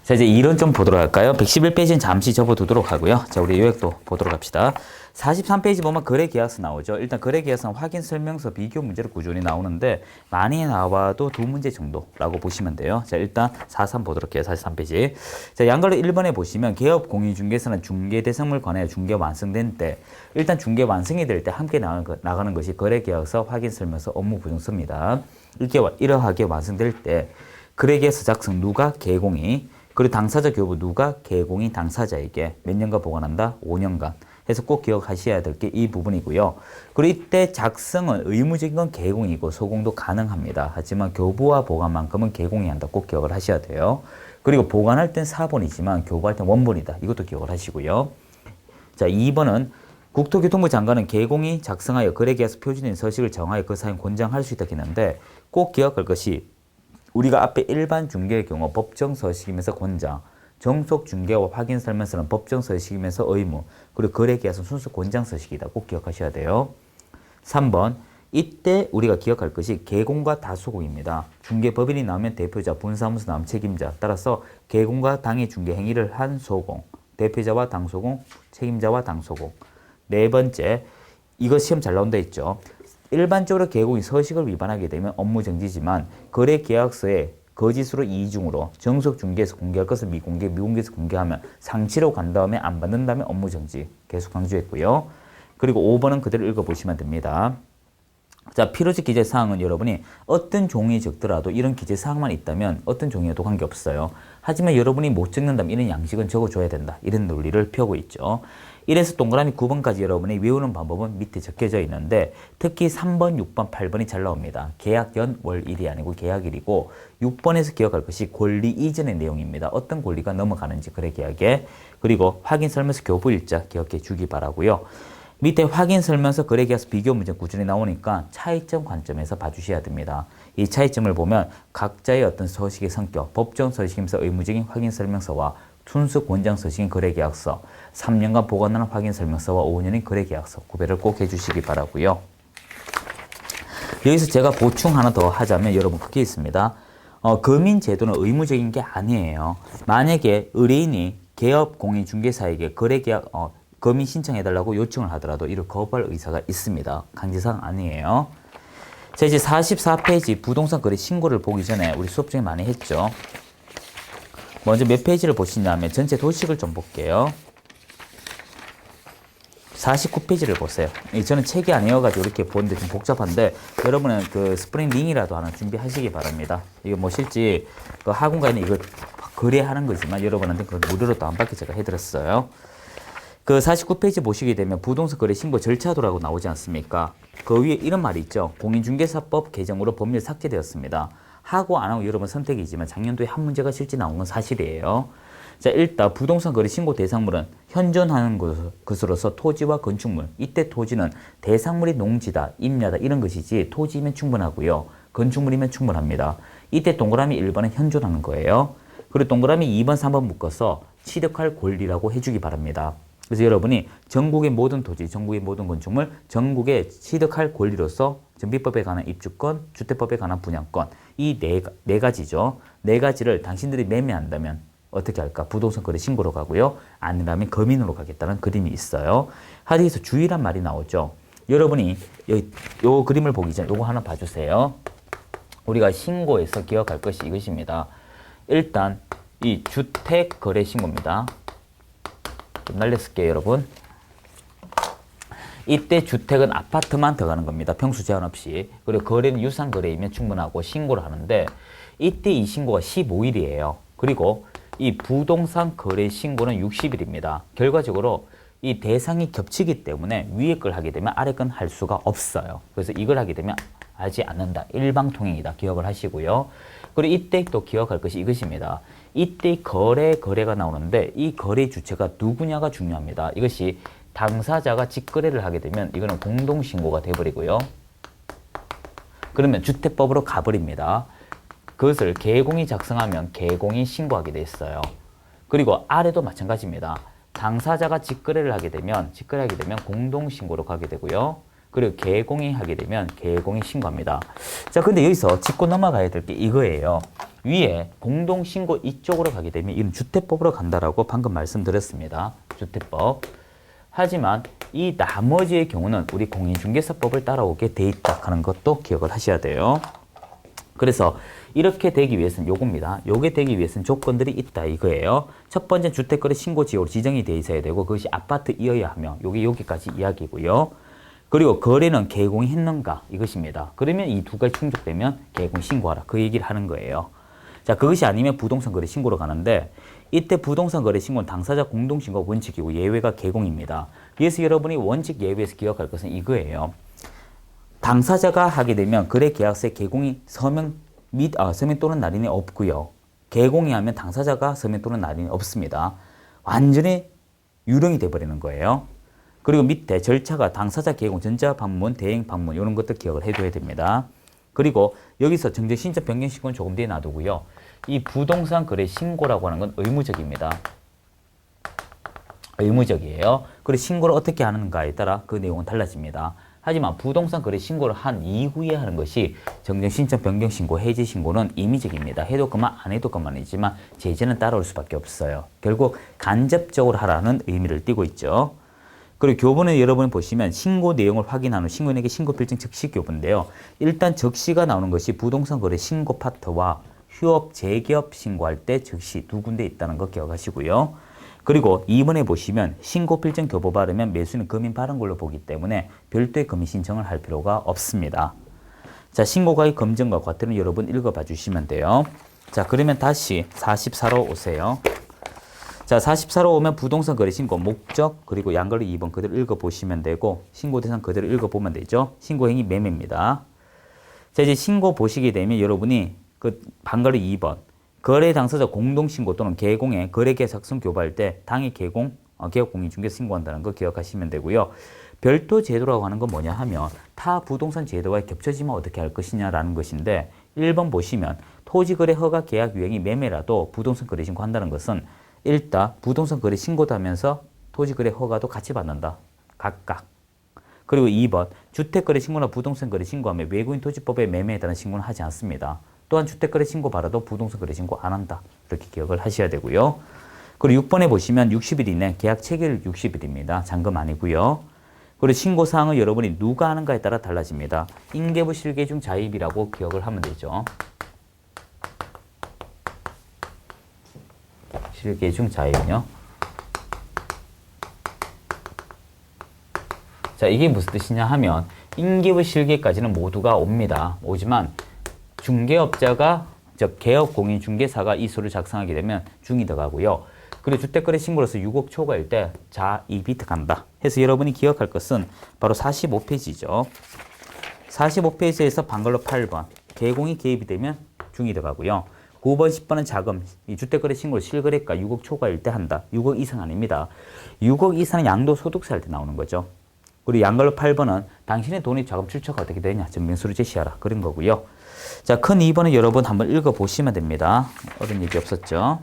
자, 이제 이론 좀 보도록 할까요? 111페이지는 잠시 접어두도록 하고요. 자, 우리 요약도 보도록 합시다. 43페이지 보면 거래계약서 나오죠. 일단 거래계약서는 확인 설명서 비교 문제로 꾸준히 나오는데 많이 나와도 두 문제 정도라고 보시면 돼요. 자, 일단 43 보도록 해요. 43페이지. 자, 양걸로 1번에 보시면 개업 공인중개사는 중개 대상물 관하여 중개 완성된 때 일단 중개 완성이 될 때 함께 나가는 것이 거래계약서 확인 설명서 업무 보증서입니다. 이러하게 완성될 때 거래계약서 작성 누가 개공이 그리고 당사자 교부 누가 개공이 당사자에게 몇 년간 보관한다? 5년간. 해서 꼭 기억하셔야 될 게 이 부분이고요. 그리고 이때 작성은 의무적인 건 개공이고 소공도 가능합니다. 하지만 교부와 보관만큼은 개공이 한다. 꼭 기억을 하셔야 돼요. 그리고 보관할 땐 사본이지만 교부할 땐 원본이다. 이것도 기억을 하시고요. 자, 2번은 국토교통부 장관은 개공이 작성하여 거래계약서 표준인 서식을 정하여 그 사용 권장할 수 있다 했는데 꼭 기억할 것이 우리가 앞에 일반 중개의 경우 법정 서식이면서 권장, 정속 중개와 확인 설명서는 법정 서식이면서 의무, 그리고 거래계약서는 순수 권장 서식이다. 꼭 기억하셔야 돼요. 3번, 이때 우리가 기억할 것이 개공과 다소공입니다. 중개법인이 나오면 대표자, 분사무소 나오면 책임자. 따라서 개공과 당의 중개 행위를 한 소공, 대표자와 당소공, 책임자와 당소공. 네 번째, 이거 시험 잘 나온다 했죠. 일반적으로 개공이 서식을 위반하게 되면 업무정지지만 거래계약서에 거짓으로 이중으로 정석중개에서 공개할 것을 미공개에서 공개하면 상치로 간 다음에 안 받는다면 업무정지 계속 강조했고요. 그리고 5번은 그대로 읽어보시면 됩니다. 자, 필요적 기재사항은 여러분이 어떤 종이 적더라도 이런 기재사항만 있다면 어떤 종이어도 관계없어요. 하지만 여러분이 못 적는다면 이런 양식은 적어줘야 된다. 이런 논리를 펴고 있죠. 1에서 동그라미 9번까지 여러분이 외우는 방법은 밑에 적혀져 있는데 특히 3번, 6번, 8번이 잘 나옵니다. 계약연 월일이 아니고 계약일이고 6번에서 기억할 것이 권리 이전의 내용입니다. 어떤 권리가 넘어가는지 거래계약에 그리고 확인 설명서 교부일자 기억해 주기 바라고요. 밑에 확인 설명서 거래계약서 비교 문제 꾸준히 나오니까 차이점 관점에서 봐주셔야 됩니다. 이 차이점을 보면 각자의 어떤 서식의 성격, 법정 서식이면서 의무적인 확인 설명서와 순수 권장 서식인 거래계약서, 3년간 보관하는 확인 설명서와 5년인 거래계약서 구별을 꼭 해주시기 바라고요. 여기서 제가 보충 하나 더 하자면 여러분 그게 있습니다. 거민제도는 의무적인 게 아니에요. 만약에 의뢰인이 개업 공인중개사에게 거래계약 거민 신청해달라고 요청을 하더라도 이를 거부할 의사가 있습니다. 강제사항 아니에요. 자, 이제 44페이지 부동산 거래 신고를 보기 전에 우리 수업 중에 많이 했죠. 먼저 몇 페이지를 보시냐면 전체 도식을 좀 볼게요. 49페이지를 보세요. 저는 책이 아니어가지고 이렇게 보는데 좀 복잡한데 여러분은 그 스프링 링이라도 하나 준비하시기 바랍니다. 이거 뭐 실제 그 학원가에는 이거 거래하는 거지만 여러분한테 그걸 무료로 또 안 받게 제가 해드렸어요. 그 49페이지 보시게 되면 부동산 거래 신고 절차도라고 나오지 않습니까? 그 위에 이런 말이 있죠. 공인중개사법 개정으로 법률 삭제되었습니다. 하고 안 하고 여러분 선택이지만 작년도에 한 문제가 실제 나온 건 사실이에요. 자, 일단 부동산 거래 신고 대상물은 현존하는 것으로서 토지와 건축물. 이때 토지는 대상물이 농지다, 임야다 이런 것이지 토지이면 충분하고요. 건축물이면 충분합니다. 이때 동그라미 1번은 현존하는 거예요. 그리고 동그라미 2번, 3번 묶어서 취득할 권리라고 해주기 바랍니다. 그래서 여러분이 전국의 모든 토지, 전국의 모든 건축물, 전국에 취득할 권리로서 정비법에 관한 입주권, 주택법에 관한 분양권 이 네 가지죠. 네 가지를 당신들이 매매한다면 어떻게 할까? 부동산 거래 신고로 가고요. 아니라면 거민으로 가겠다는 그림이 있어요. 하디에서 주의란 말이 나오죠. 여러분이 요 그림을 보기 전에 요거 하나 봐주세요. 우리가 신고에서 기억할 것이 이것입니다. 일단 이 주택 거래 신고입니다. 좀 날려쓸게요, 여러분. 이때 주택은 아파트만 들어가는 겁니다. 평수 제한 없이. 그리고 거래는 유상 거래이면 충분하고 신고를 하는데 이때 이 신고가 15일이에요. 그리고 이 부동산 거래 신고는 60일입니다. 결과적으로 이 대상이 겹치기 때문에 위에 걸 하게 되면 아래 건 할 수가 없어요. 그래서 이걸 하게 되면 하지 않는다. 일방통행이다. 기억을 하시고요. 그리고 이때 또 기억할 것이 이것입니다. 이때 거래가 나오는데 이 거래 주체가 누구냐가 중요합니다. 이것이 당사자가 직거래를 하게 되면 이거는 공동신고가 돼버리고요. 그러면 주택법으로 가버립니다. 그것을 개공이 작성하면 개공이 신고하게 돼 있어요. 그리고 아래도 마찬가지입니다. 당사자가 직거래를 하게 되면 공동신고로 가게 되고요. 그리고 개공이 하게 되면 개공이 신고합니다. 자, 근데 여기서 짚고 넘어가야 될 게 이거예요. 위에 공동신고 이쪽으로 가게 되면 이는 주택법으로 간다라고 방금 말씀드렸습니다. 주택법. 하지만 이 나머지의 경우는 우리 공인중개사법을 따라오게 돼 있다 하는 것도 기억을 하셔야 돼요. 그래서 이렇게 되기 위해서는 요겁니다. 요게 되기 위해서는 조건들이 있다 이거예요. 첫 번째 주택거래 신고 지역으로 지정이 돼 있어야 되고 그것이 아파트이어야 하며 요게 여기까지 이야기고요. 그리고 거래는 개공이 했는가 이것입니다. 그러면 이 두 가지 충족되면 개공 신고하라 그 얘기를 하는 거예요. 자, 그것이 아니면 부동산 거래 신고로 가는데 이때 부동산 거래 신고는 당사자 공동 신고 원칙이고 예외가 개공입니다. 그래서 여러분이 원칙 예외에서 기억할 것은 이거예요. 당사자가 하게 되면 거래 계약서에 개공이 서명 또는 날인이 없고요. 개공이 하면 당사자가 서명 또는 날인이 없습니다. 완전히 유령이 돼버리는 거예요. 그리고 밑에 절차가 당사자 개공, 전자 방문, 대행 방문 이런 것들 기억을 해둬야 됩니다. 그리고 여기서 정정 신청 변경 신고는 조금 뒤에 놔두고요. 이 부동산 거래 신고라고 하는 건 의무적입니다. 의무적이에요. 그리고 신고를 어떻게 하는가에 따라 그 내용은 달라집니다. 하지만 부동산 거래 신고를 한 이후에 하는 것이 정정 신청 변경 신고, 해지 신고는 임의적입니다. 해도 그만 안 해도 그만이지만 제재는 따라올 수밖에 없어요. 결국 간접적으로 하라는 의미를 띠고 있죠. 그리고 교본에 여러분 보시면 신고 내용을 확인한 후 신고인에게 신고 필증 즉시 교부인데요. 일단 즉시가 나오는 것이 부동산 거래 신고 파트와 휴업 재개업 신고할 때 즉시 두 군데 있다는 거 기억하시고요. 그리고 2번에 보시면 신고 필증 교부 받으면 매수인은 금인 받은 걸로 보기 때문에 별도의 금인 신청을 할 필요가 없습니다. 자, 신고가액 검증과 과태료는 여러분 읽어봐 주시면 돼요. 자, 그러면 다시 44로 오세요. 자, 44로 오면 부동산 거래 신고 목적 그리고 양거래 2번 그대로 읽어보시면 되고 신고 대상 그대로 읽어보면 되죠. 신고행위 매매입니다. 자, 이제 신고 보시게 되면 여러분이 그 반거래 2번 거래 당사자 공동신고 또는 개공에 거래계약 작성 교부할 때 당일 개공, 개업공인중개 신고한다는 거 기억하시면 되고요. 별도 제도라고 하는 건 뭐냐 하면 타 부동산 제도와 겹쳐지면 어떻게 할 것이냐라는 것인데 1번 보시면 토지거래 허가 계약 유형이 매매라도 부동산 거래 신고한다는 것은 일단 부동산 거래 신고도 하면서 토지거래 허가도 같이 받는다. 각각. 그리고 2번 주택거래 신고나 부동산 거래 신고하면 외국인 토지법에 매매에 따른 신고는 하지 않습니다. 또한 주택거래 신고 받아도 부동산 거래 신고 안 한다. 이렇게 기억을 하셔야 되고요. 그리고 6번에 보시면 60일 이내 계약 체결 60일입니다. 잔금 아니고요. 그리고 신고사항은 여러분이 누가 하는가에 따라 달라집니다. 인계부 실계중 자입이라고 기억을 하면 되죠. 실계중 자입은요. 자, 이게 무슨 뜻이냐 하면 인계부 실계까지는 모두가 옵니다. 오지만 중개업자가 즉 개업공인중개사가 이 서류를 작성하게 되면 중이 들어가고요. 그리고 주택거래 신고로서 6억 초과일 때 자입이 들어간다. 해서 여러분이 기억할 것은 바로 45페이지죠. 45페이지에서 반걸로 8번 개공이 개입이 되면 중이 들어가고요. 9번, 10번은 자금, 이 주택거래 신고를 실거래가 6억 초과일 때 한다. 6억 이상 아닙니다. 6억 이상은 양도소득세 할 때 나오는 거죠. 그리고 양걸로 8번은 당신의 돈이 자금 출처가 어떻게 되냐 증명서를 제시하라. 그런 거고요. 자, 큰 2번은 여러분 한번 읽어보시면 됩니다. 어려운 얘기 없었죠.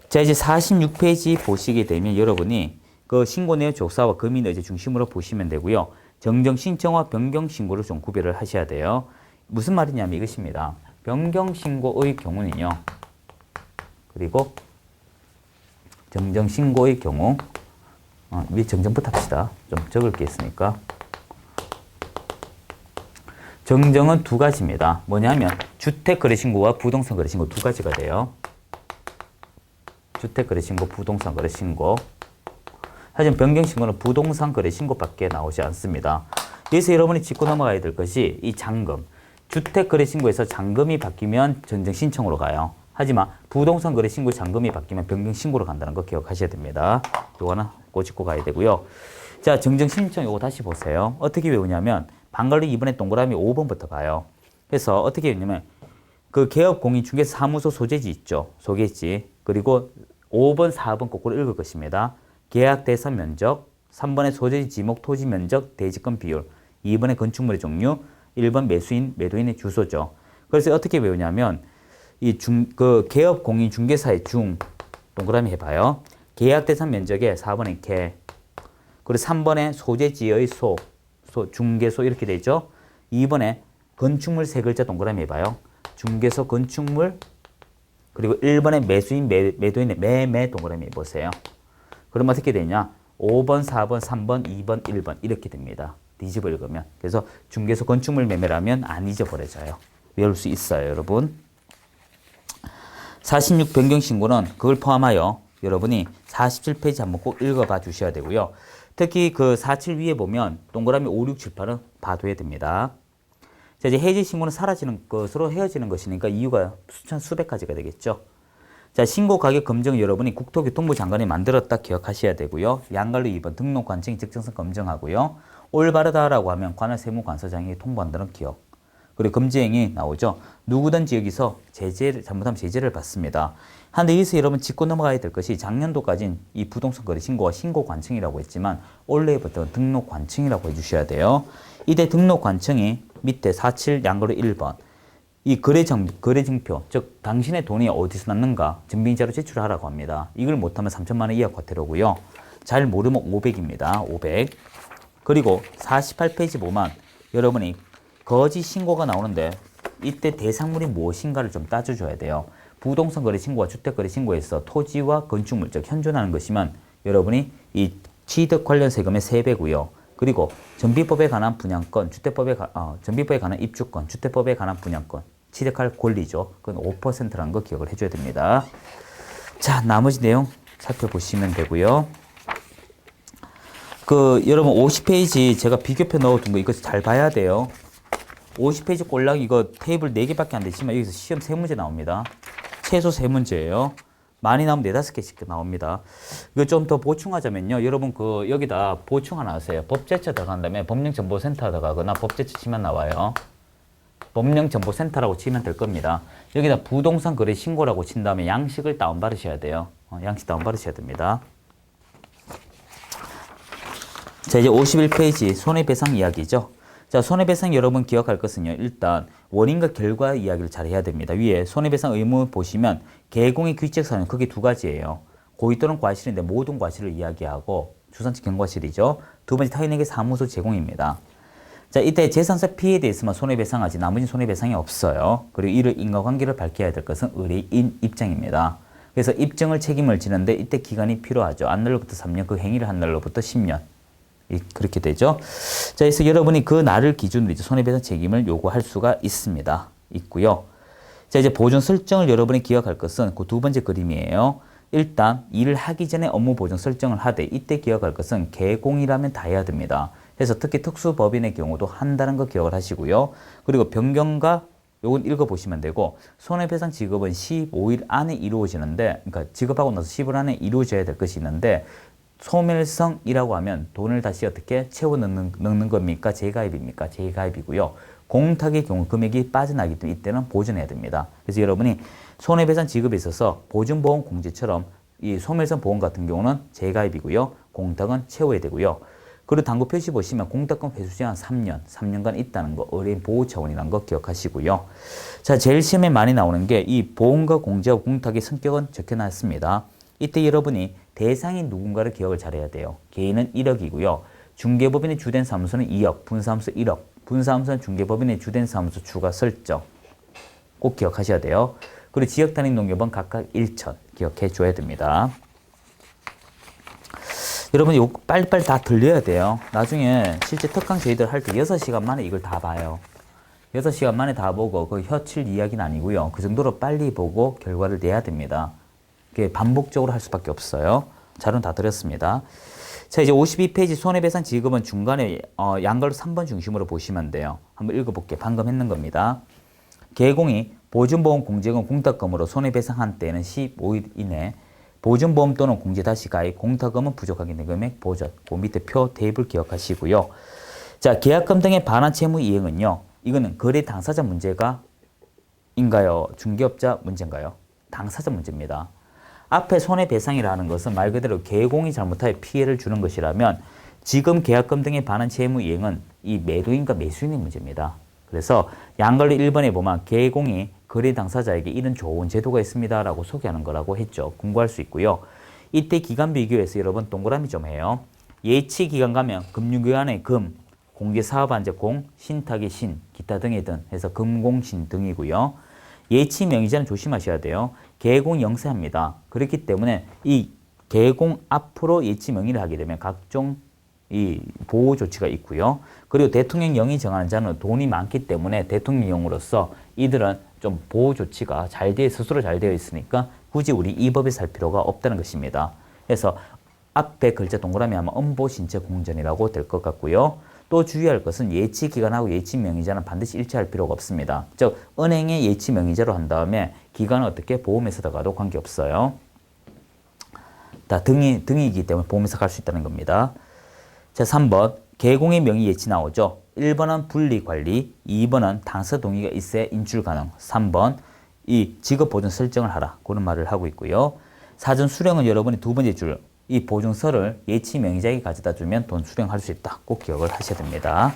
자, 이제 46페이지 보시게 되면 여러분이 그 신고 내용 조사와 금인 의제 중심으로 보시면 되고요. 정정 신청과 변경 신고를 좀 구별을 하셔야 돼요. 무슨 말이냐면 이것입니다. 변경 신고의 경우는요. 그리고 정정 신고의 경우 위에 정정부터 합시다. 좀 적을 게 있으니까. 정정은 두 가지입니다. 뭐냐면 주택거래신고와 부동산거래신고 두 가지가 돼요. 주택거래신고, 부동산거래신고. 하지만 변경신고는 부동산거래신고밖에 나오지 않습니다. 여기서 여러분이 짚고 넘어가야 될 것이 이 잔금. 주택거래신고에서 잔금이 바뀌면 전정신청으로 가요. 하지만 부동산거래신고 잔금이 바뀌면 변경신고로 간다는 거 기억하셔야 됩니다. 이거는 꼭 짚고 가야 되고요. 자, 정정신청 이거 다시 보세요. 어떻게 외우냐면 반갈로 2번에 동그라미 5번부터 가요. 그래서 어떻게 외우냐면 그 개업공인중개사 사무소 소재지 있죠. 소개지. 그리고 5번, 4번 거꾸로 읽을 것입니다. 계약 대상 면적, 3번의 소재지 지목 토지 면적, 대지권 비율, 2번의 건축물의 종류, 1번 매수인, 매도인의 주소죠. 그래서 어떻게 외우냐면 그 개업공인중개사의 중 동그라미 해봐요. 계약 대상 면적에 4번의 개, 그리고 3번에 소재지의 중개소 이렇게 되죠. 2번에 건축물 세 글자 동그라미 해봐요. 중개소 건축물 그리고 1번에 매수인 매도인의 매매 동그라미 보세요. 그러면 어떻게 되냐? 5번, 4번, 3번, 2번, 1번 이렇게 됩니다. 뒤집어 읽으면. 그래서 중개소 건축물 매매라면 안 잊어버려져요. 외울 수 있어요, 여러분. 46 변경 신고는 그걸 포함하여 여러분이 47페이지 한번 꼭 읽어봐 주셔야 되고요. 특히 그 47 위에 보면 동그라미 5, 6, 7, 8은 봐둬야 됩니다. 자, 이제 해지 신고는 사라지는 것으로 헤어지는 것이니까 이유가 수천 수백 가지가 되겠죠. 자, 신고 가격 검증은 여러분이 국토교통부 장관이 만들었다 기억하셔야 되고요. 양갈로 2번 등록 관청이 적정성 검증하고요. 올바르다라고 하면 관할 세무관서장이 통보한다는 기억. 그리고 금지행위 나오죠. 누구든지 여기서 잘못하면 제재를 받습니다. 한데 여기서 여러분 짚고 넘어가야 될 것이 작년도까지는 이 부동산 거래 신고가 신고관청이라고 했지만 올해부터는 등록관청이라고 해주셔야 돼요. 이때 등록관청이 밑에 47 양거로 1번 이 거래증표, 즉 당신의 돈이 어디서 났는가 증빙자로 제출하라고 합니다. 이걸 못하면 3천만 원 이하 과태료고요. 잘 모르면 500입니다. 500. 그리고 48페이지 보면 여러분이 거짓 신고가 나오는데 이때 대상물이 무엇인가를 좀 따져줘야 돼요. 부동산 거래 신고와 주택 거래 신고에서 토지와 건축물, 즉 현존하는 것이면 여러분이 이 취득 관련 세금의 3배고요. 그리고 전비법에 관한 분양권, 전비법에 관한 입주권, 주택법에 관한 분양권, 취득할 권리죠. 그건 5%라는 거 기억을 해줘야 됩니다. 자, 나머지 내용 살펴보시면 되고요. 여러분 50페이지 제가 비교표 넣어둔 거 이거 잘 봐야 돼요. 50페이지 꼴랑 이거 테이블 4개밖에 안 되지만 여기서 시험 3문제 나옵니다. 최소 3문제예요. 많이 나오면 4-5개씩 나옵니다. 이거 좀 더 보충하자면요. 여러분 여기다 보충 하나 하세요. 법제처 들어간 다음에 법령정보센터 들어가거나 법제처 치면 나와요. 법령정보센터라고 치면 될 겁니다. 여기다 부동산 거래 신고라고 친 다음에 양식을 다운받으셔야 돼요. 양식 다운받으셔야 됩니다. 자, 이제 51페이지 손해배상 이야기죠. 자, 손해배상 여러분 기억할 것은요. 일단 원인과 결과 이야기를 잘 해야 됩니다. 위에 손해배상 의무 보시면 개공의 규칙사유는 크게 2가지예요. 고의 또는 과실인데 모든 과실을 이야기하고 주산치 경과실이죠. 두 번째 타인에게 사무소 제공입니다. 자, 이때 재산세 피해에 대해서만 손해배상하지 나머지 손해배상이 없어요. 그리고 이를 인과관계를 밝혀야 될 것은 의뢰인 입장입니다. 그래서 입증을 책임을 지는데 이때 기간이 필요하죠. 한 날로부터 3년, 그 행위를 한 날로부터 10년. 그렇게 되죠. 자, 그래서 여러분이 그 날을 기준으로 이제 손해배상 책임을 요구할 수가 있고요. 자, 이제 보존 설정을 여러분이 기억할 것은 그 2번째 그림이에요. 일단 일을 하기 전에 업무 보존 설정을 하되 이때 기억할 것은 개공이라면 다 해야 됩니다. 그래서 특히 특수법인의 경우도 한다는 거 기억을 하시고요. 그리고 변경과 요건 읽어보시면 되고 손해배상 지급은 15일 안에 이루어지는데 그러니까 지급하고 나서 10일 안에 이루어져야 될 것이 있는데 소멸성이라고 하면 돈을 다시 어떻게 채워 넣는 겁니까? 재가입입니까? 재가입이고요. 공탁의 경우 금액이 빠져나기 때문에 이때는 보존해야 됩니다. 그래서 여러분이 손해배상 지급에 있어서 보증보험 공제처럼 이 소멸성 보험 같은 경우는 재가입이고요. 공탁은 채워야 되고요. 그리고 당구 표시 보시면 공탁금 회수 제한 3년간 있다는 거, 의뢰인 보호 차원이라는 거 기억하시고요. 자, 제일 시험에 많이 나오는 게 이 보험과 공제와 공탁의 성격은 적혀놨습니다. 이때 여러분이 대상이 누군가를 기억을 잘해야 돼요. 개인은 1억이고요. 중개법인의 주된 사무소는 2억, 분사무소 1억, 분사무소는 중개법인의 주된 사무소 추가 설정 꼭 기억하셔야 돼요. 그리고 지역단위 농협은 각각 1천 기억해 줘야 됩니다. 여러분 이거 빨리빨리 다 들려야 돼요. 나중에 실제 특강 저희들 할 때 6시간 만에 이걸 다 봐요. 6시간 만에 다 보고 그 혀칠 이야기는 아니고요. 그 정도로 빨리 보고 결과를 내야 됩니다. 반복적으로 할 수밖에 없어요. 자료는 다 드렸습니다. 자, 이제 52페이지 손해배상 지급은 중간에 양갈로 3번 중심으로 보시면 돼요. 한번 읽어볼게요. 방금 했는 겁니다. 개공이 보증보험 공제금 공탁금으로 손해배상한 때는 15일 이내 보증보험 또는 공제 다시 가입 공탁금은 부족하게 된 금액 보전. 그 밑에 표 테이블 기억하시고요. 자, 계약금 등의 반환 채무 이행은요. 이거는 거래 당사자 문제가 인가요? 중개업자 문제인가요? 당사자 문제입니다. 앞에 손해배상이라는 것은 말 그대로 개공이 잘못하여 피해를 주는 것이라면 지금 계약금 등의 반환 채무 이행은 이 매도인과 매수인의 문제입니다. 그래서 양갈로 1번에 보면 개공이 거래 당사자에게 이런 좋은 제도가 있습니다 라고 소개하는 거라고 했죠. 공부할 수 있고요. 이때 기간 비교해서 여러분 동그라미 좀 해요. 예치 기간 가면 금융기관의 금, 공개사업안제 공, 신탁의 신, 기타 등의 등 해서 금공신 등이고요. 예치 명의자는 조심하셔야 돼요. 개공 영세합니다. 그렇기 때문에 이 개공 앞으로 예치 명의를 하게 되면 각종 이 보호 조치가 있고요. 그리고 대통령령이 정하는 자는 돈이 많기 때문에 대통령령으로서 이들은 좀 보호 조치가 스스로 잘 되어 있으니까 굳이 우리 이 법에 살 필요가 없다는 것입니다. 그래서 앞에 글자 동그라미 하면 엄보 신체 공전이라고 될 것 같고요. 또 주의할 것은 예치 기간하고 예치 명의자는 반드시 일치할 필요가 없습니다. 즉 은행의 예치 명의자로 한 다음에 기간은 어떻게 보험회사다 가도 관계없어요. 다 등이기 때문에 보험회사 갈 수 있다는 겁니다. 자, 3번 개공의 명의 예치 나오죠. 1번은 분리관리, 2번은 당사 동의가 있어야 인출 가능, 3번 이 직업보증 설정을 하라 그런 말을 하고 있고요. 사전 수령은 여러분이 두 번째 줄 이 보증서를 예치 명의자에게 가져다 주면 돈 수령할 수 있다. 꼭 기억을 하셔야 됩니다.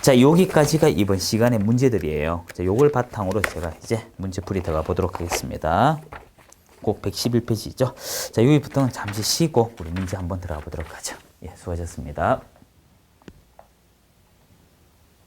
자, 여기까지가 이번 시간의 문제들이에요. 자, 요걸 바탕으로 제가 이제 문제풀이 들어가 보도록 하겠습니다. 꼭 111페이지죠. 자, 여기부터는 잠시 쉬고 우리 문제 한번 들어가 보도록 하죠. 예, 수고하셨습니다.